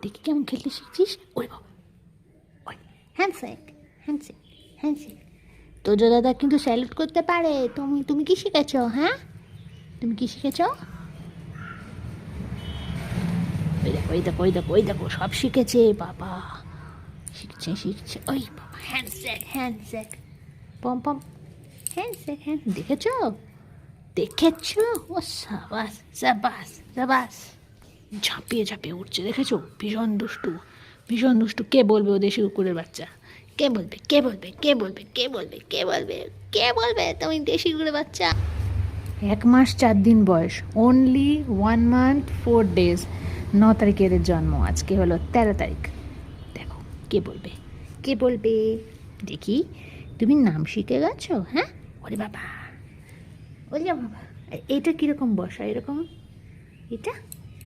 দেখি কেমন খেলতে শিখছিস। ওরে বাবা, ওই হ্যান্ডশেক, হ্যান্ডশেক, হ্যান্ডশেক। তোজো দাদা কিন্তু স্যালুট করতে পারে। তুমি তুমি কি শিখেছো? হ্যাঁ, তুমি কি শিখেছো? ওই দেখো, ওই দেখো, ওই দেখো, ওই দেখো, সব শিখেছে বাবা। শিখছে, শিখছে। ওই বাবা, হ্যান্ডশেক, হ্যান্ডশেক, পম পম, হ্যান্ডশেক, হ্যান্ড। দেখেছো, দেখেছো? ও সাবাস, সাবাস, সাবাস। ঝাঁপিয়ে ঝাঁপিয়ে উঠছে, দেখেছো? ভীষণ দুষ্টু, ভীষণ দুষ্টু। কে বলবে ও দেশি কুকুরের বাচ্চা? কে বলবে, কে বলবে, কে বলবে, কে বলবে, কে বলবে, কে বলবে তুমি দেশি কুকুরের বাচ্চা? 1 মাস 4 দিন বয়স, অনলি 1 month 4 days। 9 তারিখে এদের জন্ম, আজকে হলো 13 তারিখ। দেখো, কে বলবে, কে বলবে? দেখি, তুমি নাম শিখে গেছো? হ্যাঁ, ওরে বাবা, ওরে বাবা। এটা কীরকম বসা? এরকম, এটা